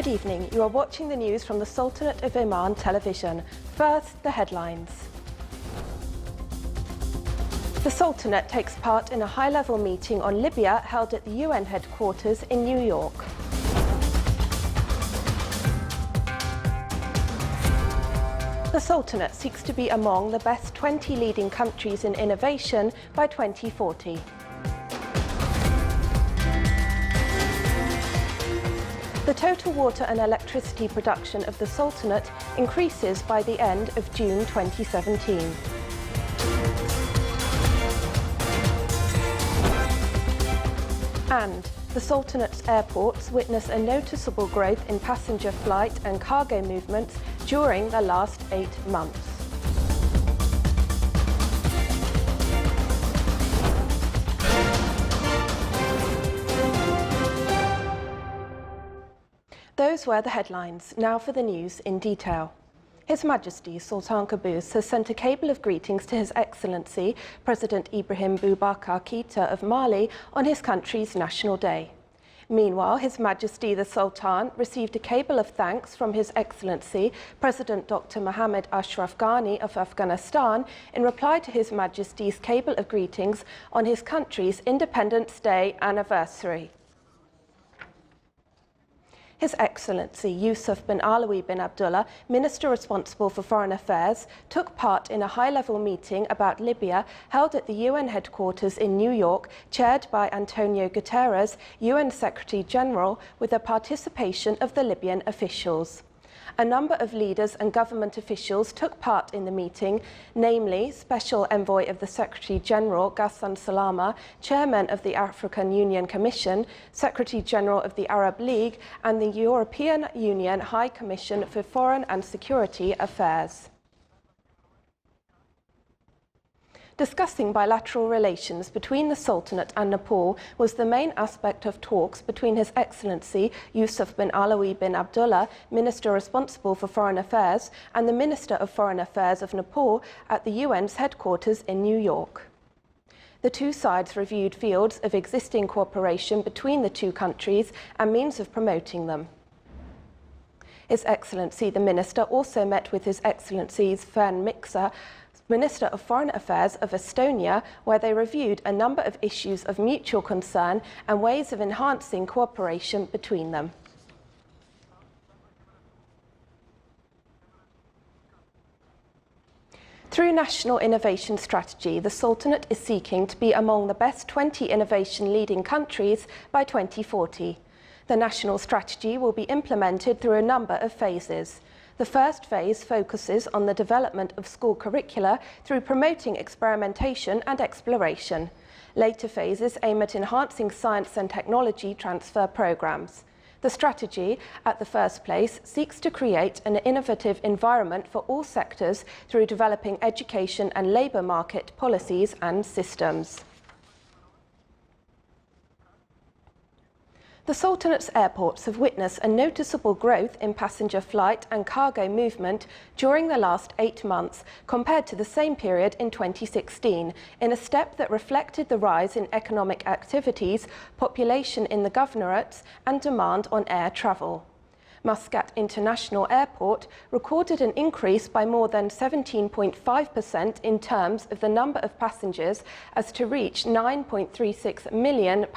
Good evening. You are watching the news from the Sultanate of Oman television. First, the headlines. The Sultanate takes part in a high-level meeting on Libya held at the UN headquarters in New York. The Sultanate seeks to be among the best 20 leading countries in innovation by 2040. The total water and electricity production of the Sultanate increases by the end of June 2017. And the Sultanate's airports witness a noticeable growth in passenger flight and cargo movements during the last 8 months. Those were the headlines. Now for the news in detail. His Majesty Sultan Qaboos has sent a cable of greetings to His Excellency President Ibrahim Boubacar Keïta of Mali on his country's National Day. Meanwhile, His Majesty the Sultan received a cable of thanks from His Excellency President Dr. Mohammed Ashraf Ghani of Afghanistan in reply to His Majesty's cable of greetings on his country's Independence Day anniversary. His Excellency Yusuf bin Alawi bin Abdullah, Minister responsible for Foreign Affairs, took part in a high-level meeting about Libya held at the UN headquarters in New York, chaired by Antonio Guterres, UN Secretary-General, with the participation of the Libyan officials. A number of leaders and government officials took part in the meeting, namely Special Envoy of the Secretary-General Ghassan Salama, Chairman of the African Union Commission, Secretary-General of the Arab League, and the European Union High Commission for Foreign and Security Affairs. Discussing bilateral relations between the Sultanate and Nepal was the main aspect of talks between His Excellency Yusuf bin Alawi bin Abdullah, Minister responsible for Foreign Affairs, and the Minister of Foreign Affairs of Nepal at the UN's headquarters in New York. The two sides reviewed fields of existing cooperation between the two countries and means of promoting them. His Excellency the Minister also met with His Excellencies Fen Miksa, Minister of Foreign Affairs of Estonia, where they reviewed a number of issues of mutual concern and ways of enhancing cooperation between them. Through National Innovation Strategy, the Sultanate is seeking to be among the best 20 innovation leading countries by 2040. The national strategy will be implemented through a number of phases. The first phase focuses on the development of school curricula through promoting experimentation and exploration. Later phases aim at enhancing science and technology transfer programs. The strategy, at the first place, seeks to create an innovative environment for all sectors through developing education and labour market policies and systems. The Sultanate's airports have witnessed a noticeable growth in passenger flight and cargo movement during the last 8 months compared to the same period in 2016, in a step that reflected the rise in economic activities, population in the governorates, and demand on air travel. Muscat International Airport recorded an increase by more than 17.5% in terms of the number of passengers, as to reach 9.36 million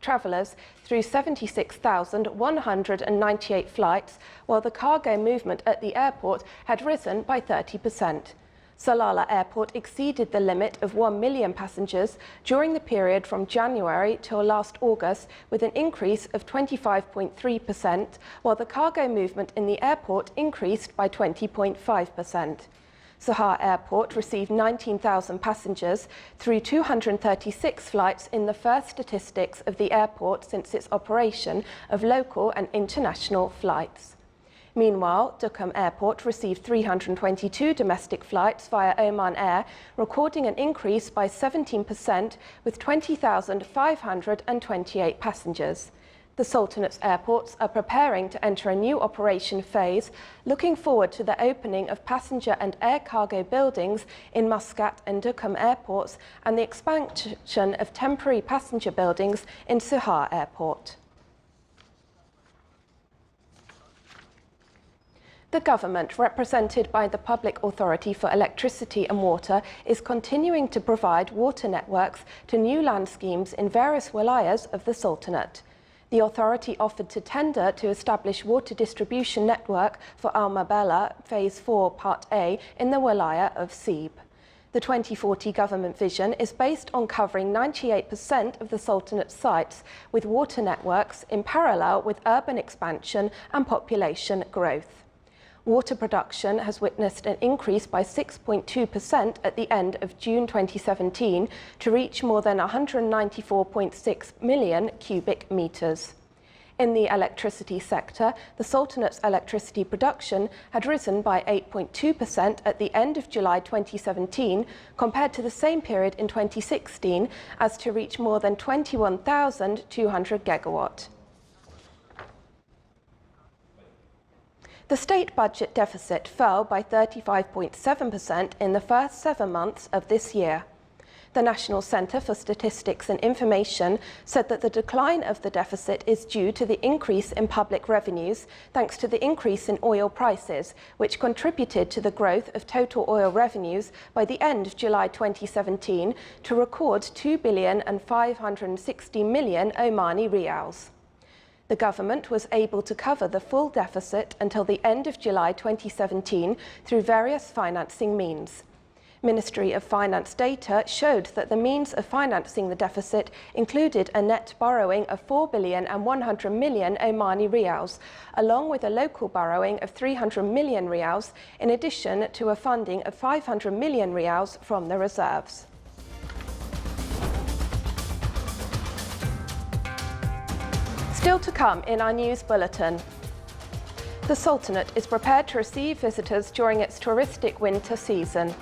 travellers through 76,198 flights, while the cargo movement at the airport had risen by 30%. Salalah Airport exceeded the limit of 1 million passengers during the period from January till last August, with an increase of 25.3%, while the cargo movement in the airport increased by 20.5%. Sohar Airport received 19,000 passengers through 236 flights in the first statistics of the airport since its operation of local and international flights. Meanwhile, Duqm Airport received 322 domestic flights via Oman Air, recording an increase by 17% with 20,528 passengers. The Sultanate's airports are preparing to enter a new operation phase, looking forward to the opening of passenger and air cargo buildings in Muscat and Duqm airports and the expansion of temporary passenger buildings in Sohar Airport. The government, represented by the Public Authority for Electricity and Water, is continuing to provide water networks to new land schemes in various wilayas of the Sultanate. The authority offered to tender to establish water distribution network for Al Mabella Phase 4 Part A in the wilaya of Sib. The 2040 government vision is based on covering 98% of the Sultanate's sites with water networks in parallel with urban expansion and population growth. Water production has witnessed an increase by 6.2% at the end of June 2017 to reach more than 194.6 million cubic metres. In the electricity sector, the Sultanate's electricity production had risen by 8.2% at the end of July 2017 compared to the same period in 2016 as to reach more than 21,200 gigawatt. The state budget deficit fell by 35.7% in the first 7 months of this year. The National Centre for Statistics and Information said that the decline of the deficit is due to the increase in public revenues thanks to the increase in oil prices, which contributed to the growth of total oil revenues by the end of July 2017 to record 2,560 million Omani riyals. The government was able to cover the full deficit until the end of July 2017 through various financing means. Ministry of Finance data showed that the means of financing the deficit included a net borrowing of 4,100 million Omani riyals, along with a local borrowing of 300 million riyals, in addition to a funding of 500 million riyals from the reserves. Still to come in our news bulletin. The Sultanate is prepared to receive visitors during its touristic winter season.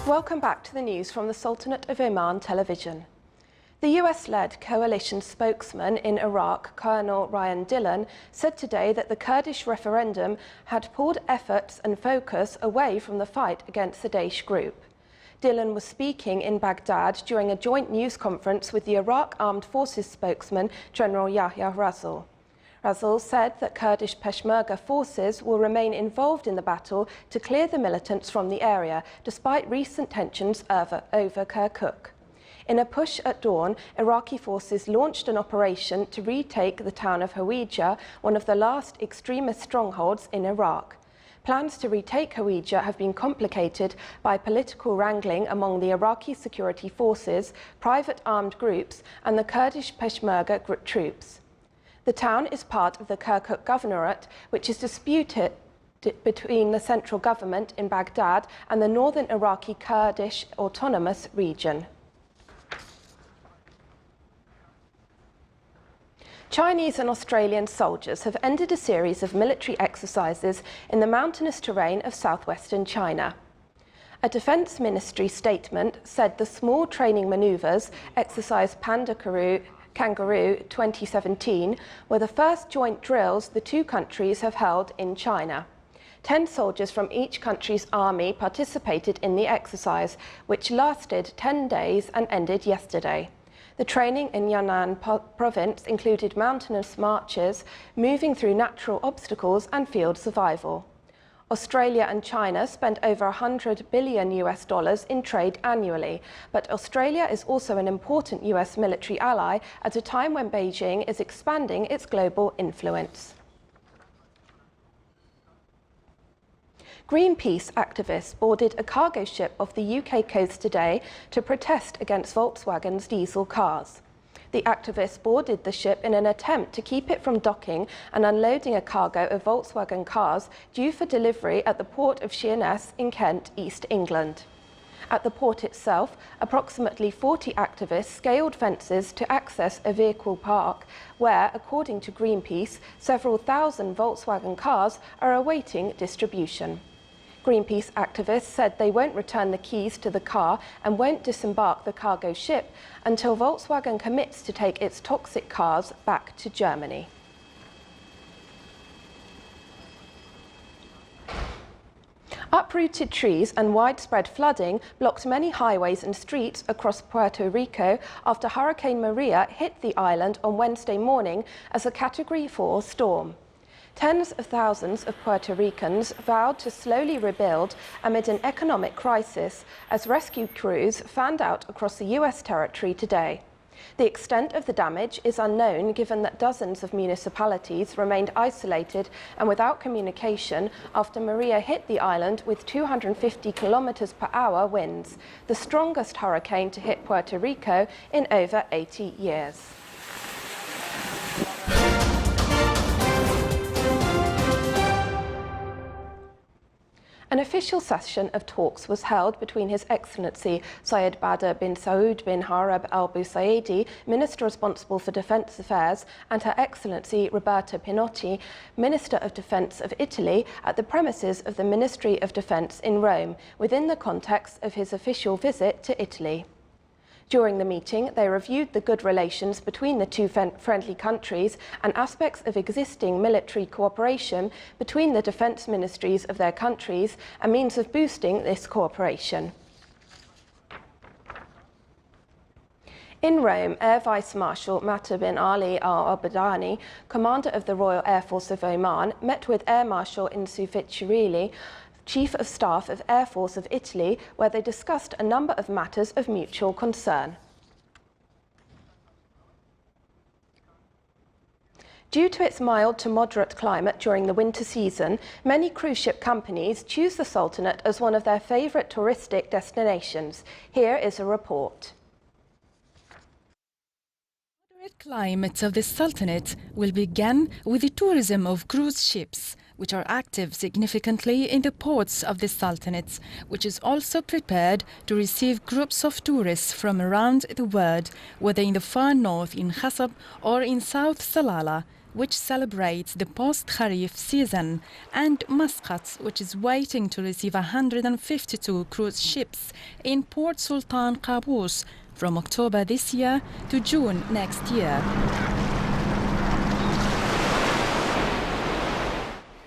Welcome back to the news from the Sultanate of Oman television. The US-led coalition spokesman in Iraq, Colonel Ryan Dillon, said today that the Kurdish referendum had pulled efforts and focus away from the fight against the Daesh group. Dillon was speaking in Baghdad during a joint news conference with the Iraq Armed Forces spokesman, General Yahya Razal. Razal said that Kurdish Peshmerga forces will remain involved in the battle to clear the militants from the area, despite recent tensions over Kirkuk. In a push at dawn, Iraqi forces launched an operation to retake the town of Hawija, one of the last extremist strongholds in Iraq. Plans to retake Hawija have been complicated by political wrangling among the Iraqi security forces, private armed groups, and the Kurdish Peshmerga troops. The town is part of the Kirkuk Governorate, which is disputed between the central government in Baghdad and the northern Iraqi Kurdish Autonomous Region. Chinese and Australian soldiers have ended a series of military exercises in the mountainous terrain of southwestern China. A Defence Ministry statement said the small training manoeuvres, Exercise Kangaroo 2017, were the first joint drills the two countries have held in China. 10 soldiers from each country's army participated in the exercise, which lasted 10 days and ended yesterday. The training in Yunnan province included mountainous marches, moving through natural obstacles and field survival. Australia and China spend over $100 billion in trade annually, but Australia is also an important US military ally at a time when Beijing is expanding its global influence. Greenpeace activists boarded a cargo ship off the UK coast today to protest against Volkswagen's diesel cars. The activists boarded the ship in an attempt to keep it from docking and unloading a cargo of Volkswagen cars due for delivery at the port of Sheerness in Kent, East England. At the port itself, approximately 40 activists scaled fences to access a vehicle park where, according to Greenpeace, several thousand Volkswagen cars are awaiting distribution. Greenpeace activists said they won't return the keys to the car and won't disembark the cargo ship until Volkswagen commits to take its toxic cars back to Germany. Uprooted trees and widespread flooding blocked many highways and streets across Puerto Rico after Hurricane Maria hit the island on Wednesday morning as a Category 4 storm. Tens of thousands of Puerto Ricans vowed to slowly rebuild amid an economic crisis as rescue crews fanned out across the US territory today. The extent of the damage is unknown given that dozens of municipalities remained isolated and without communication after Maria hit the island with 250 km/h winds, the strongest hurricane to hit Puerto Rico in over 80 years. An official session of talks was held between His Excellency Sayed Badr bin Saud bin Harab Al Busaidi, Minister responsible for Defence Affairs, and Her Excellency Roberta Pinotti, Minister of Defence of Italy, at the premises of the Ministry of Defence in Rome, within the context of his official visit to Italy. During the meeting, they reviewed the good relations between the two friendly countries and aspects of existing military cooperation between the defence ministries of their countries and means of boosting this cooperation. In Rome, Air Vice Marshal Mata bin Ali al-Abadani, commander of the Royal Air Force of Oman, met with Air Marshal Insu Ficcirilli, Chief of Staff of Air Force of Italy, where they discussed a number of matters of mutual concern. Due to its mild to moderate climate during the winter season, many cruise ship companies choose the Sultanate as one of their favourite touristic destinations. Here is a report. The moderate climate of the Sultanate will begin with the tourism of cruise ships, which are active significantly in the ports of the Sultanate, which is also prepared to receive groups of tourists from around the world, whether in the far north in Hasab or in South Salalah, which celebrates the post-Kharif season, and Muscat, which is waiting to receive 152 cruise ships in Port Sultan Qaboos from October this year to June next year.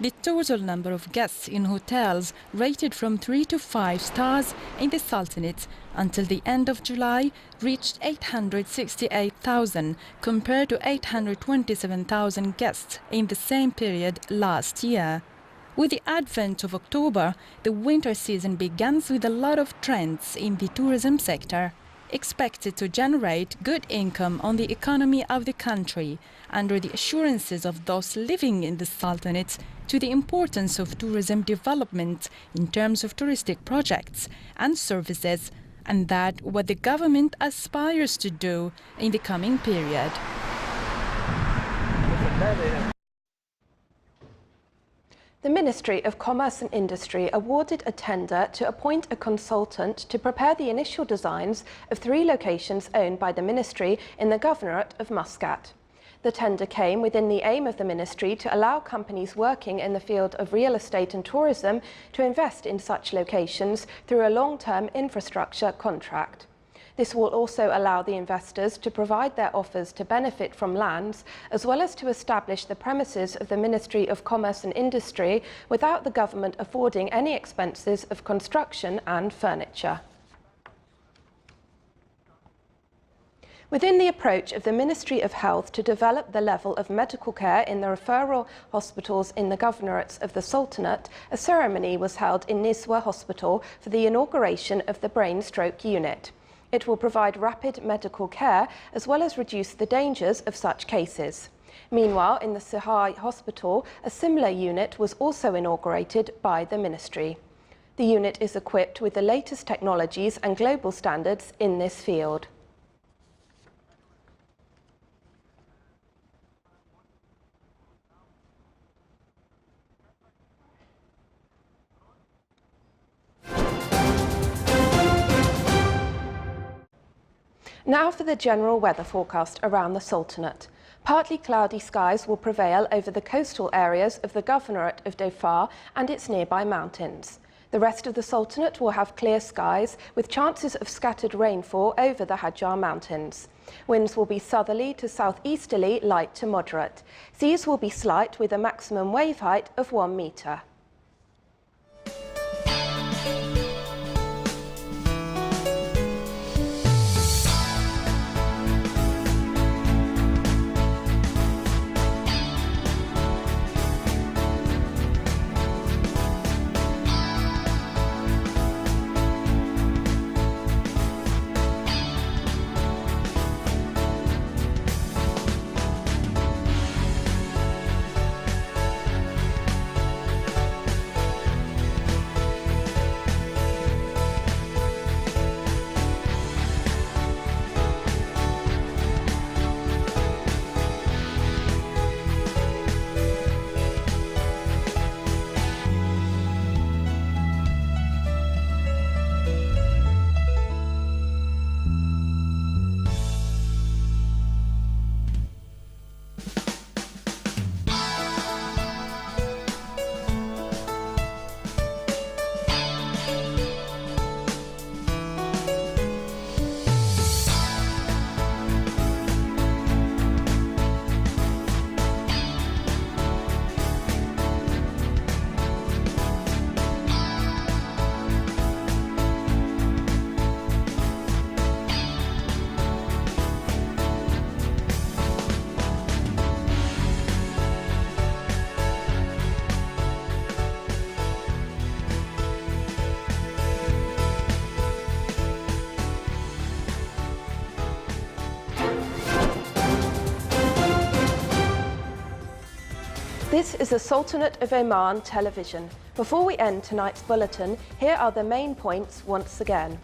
The total number of guests in hotels rated from 3 to 5 stars in the Sultanate until the end of July reached 868,000 compared to 827,000 guests in the same period last year. With the advent of October, the winter season begins with a lot of trends in the tourism sector, expected to generate good income on the economy of the country, under the assurances of those living in the Sultanate to the importance of tourism development in terms of touristic projects and services, and that what the government aspires to do in the coming period. The Ministry of Commerce and Industry awarded a tender to appoint a consultant to prepare the initial designs of 3 locations owned by the Ministry in the Governorate of Muscat. The tender came within the aim of the Ministry to allow companies working in the field of real estate and tourism to invest in such locations through a long-term infrastructure contract. This will also allow the investors to provide their offers to benefit from lands, as well as to establish the premises of the Ministry of Commerce and Industry without the government affording any expenses of construction and furniture. Within the approach of the Ministry of Health to develop the level of medical care in the referral hospitals in the governorates of the Sultanate, a ceremony was held in Niswa Hospital for the inauguration of the brain stroke unit. It will provide rapid medical care as well as reduce the dangers of such cases. Meanwhile, in the Sahai Hospital, a similar unit was also inaugurated by the Ministry. The unit is equipped with the latest technologies and global standards in this field. Now for the general weather forecast around the Sultanate. Partly cloudy skies will prevail over the coastal areas of the Governorate of Dhofar and its nearby mountains. The rest of the Sultanate will have clear skies with chances of scattered rainfall over the Hajar Mountains. Winds will be southerly to southeasterly, light to moderate. Seas will be slight with a maximum wave height of 1 metre. This is the Sultanate of Oman television. Before we end tonight's bulletin, here are the main points once again.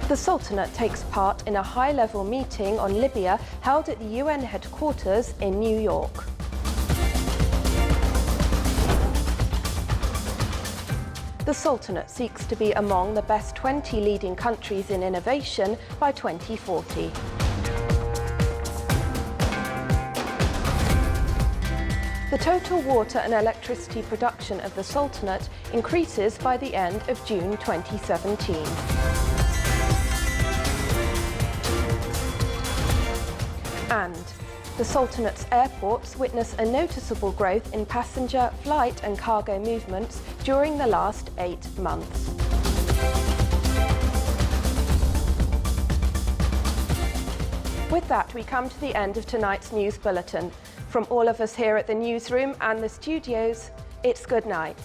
The Sultanate takes part in a high-level meeting on Libya held at the UN headquarters in New York. The Sultanate seeks to be among the best 20 leading countries in innovation by 2040. The total water and electricity production of the Sultanate increases by the end of June 2017. And the Sultanate's airports witness a noticeable growth in passenger, flight and cargo movements during the last 8 months. With that, we come to the end of tonight's news bulletin. From all of us here at the newsroom and the studios, it's good night.